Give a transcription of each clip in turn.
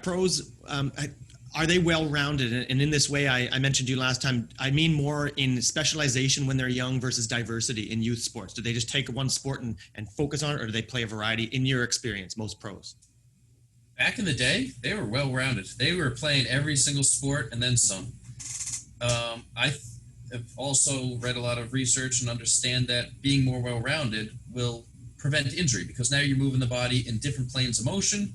pros, are they well-rounded? And in this way, I mentioned to you last time, I mean more in specialization when they're young versus diversity in youth sports. Do they just take one sport and focus on it, or do they play a variety in your experience, most pros? Back in the day, they were well-rounded. They were playing every single sport and then some. I have also read a lot of research and understand that being more well-rounded will prevent injury, because now you're moving the body in different planes of motion,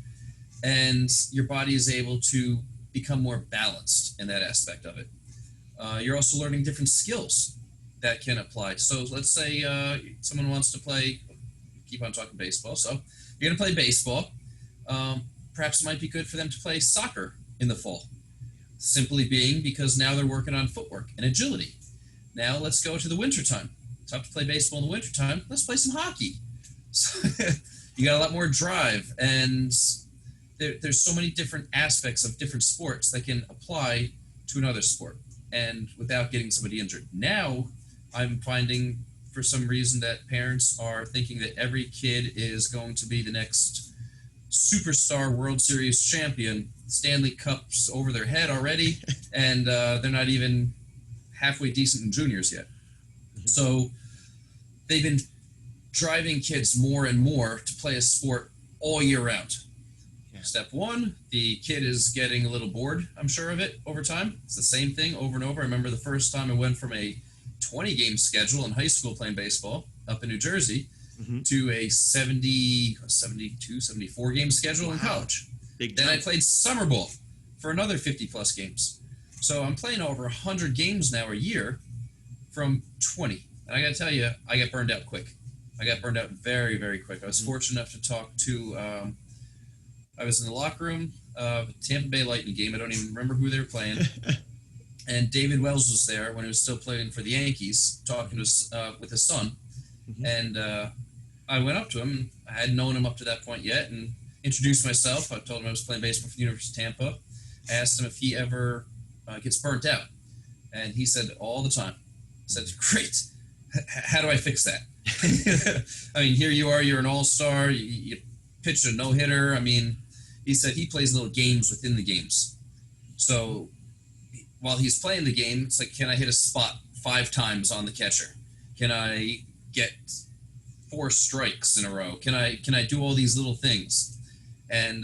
and your body is able to become more balanced in that aspect of it. You're also learning different skills that can apply. So let's say someone wants to play, keep on talking baseball, so you're going to play baseball. Perhaps it might be good for them to play soccer in the fall, simply being because now they're working on footwork and agility. Now let's go to the wintertime. It's tough to play baseball in the wintertime. Let's play some hockey. So you got a lot more drive, and there's so many different aspects of different sports that can apply to another sport, and without getting somebody injured. Now I'm finding, for some reason, that parents are thinking that every kid is going to be the next superstar World Series champion, Stanley Cups over their head already, and they're not even halfway decent in juniors yet. Mm-hmm. So they've been driving kids more and more to play a sport all year round. Yeah. Step one, the kid is getting a little bored, I'm sure, of it over time. It's the same thing over and over. I remember the first time I went from a 20-game schedule in high school playing baseball up in New Jersey to a 72, 74-game schedule in college. Then I played summer ball for another 50-plus games. So I'm playing over 100 games now a year from 20. And I got to tell you, I got burned out quick. I got burned out very, very quick. I was fortunate enough to talk to, I was in the locker room of a Tampa Bay Lightning game. I don't even remember who they were playing. And David Wells was there when he was still playing for the Yankees, talking to with his son. And I went up to him. I hadn't known him up to that point yet, and introduced myself. I told him I was playing baseball for the University of Tampa. I asked him if he ever gets burnt out. And he said, all the time. I said, great. How do I fix that? I mean, here you are, you're an all-star, you pitched a no-hitter. I mean, he said he plays little games within the games. So while he's playing the game, it's like, can I hit a spot 5 times on the catcher? Can I get 4 strikes in a row? Can I do all these little things? And,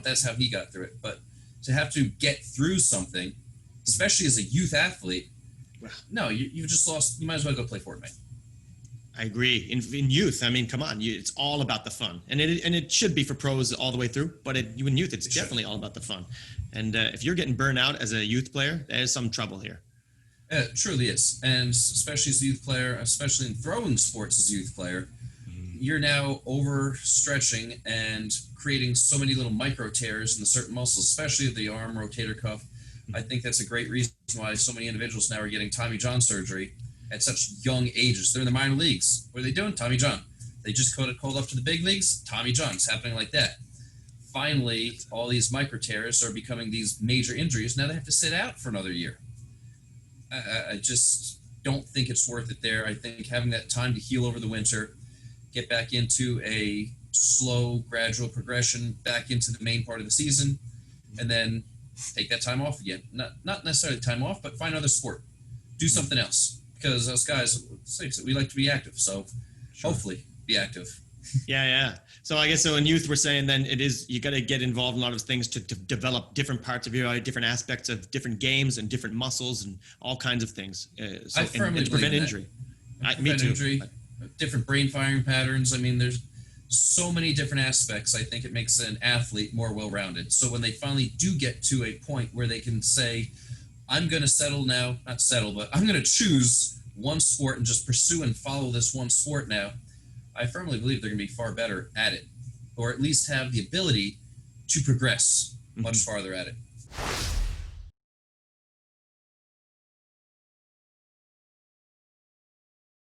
that's how he got through it. But to have to get through something, especially as a youth athlete, no, you've just lost. You might as well go play Fortnite. I agree. In youth, I mean, come on, it's all about the fun, and it should be for pros all the way through. But in youth, it's definitely all about the fun. And if you're getting burned out as a youth player, there's some trouble here. It truly is, and especially as a youth player, especially in throwing sports as a youth player, you're now overstretching and creating so many little micro tears in the certain muscles, especially the arm rotator cuff. I think that's a great reason why so many individuals now are getting Tommy John surgery at such young ages. They're in the minor leagues. What are they doing? Tommy John. They just called up to the big leagues. Tommy John. It's happening like that. Finally, all these micro tears are becoming these major injuries. Now they have to sit out for another year. I just don't think it's worth it there. I think having that time to heal over the winter, get back into a slow, gradual progression back into the main part of the season, and then take that time off again. Not necessarily time off, but find another sport. Do something else. Because us guys, we like to be active. So hopefully be active. Yeah. So I guess in youth, we're saying then you got to get involved in a lot of things to develop different parts of your body, different aspects of different games and different muscles and all kinds of things. I firmly to prevent injury. Me too. Injury, different brain firing patterns. I mean, there's so many different aspects. I think it makes an athlete more well-rounded. So when they finally do get to a point where they can say, I'm going to not settle, but I'm going to choose one sport and just pursue and follow this one sport now, I firmly believe they're going to be far better at it, or at least have the ability to progress much farther at it.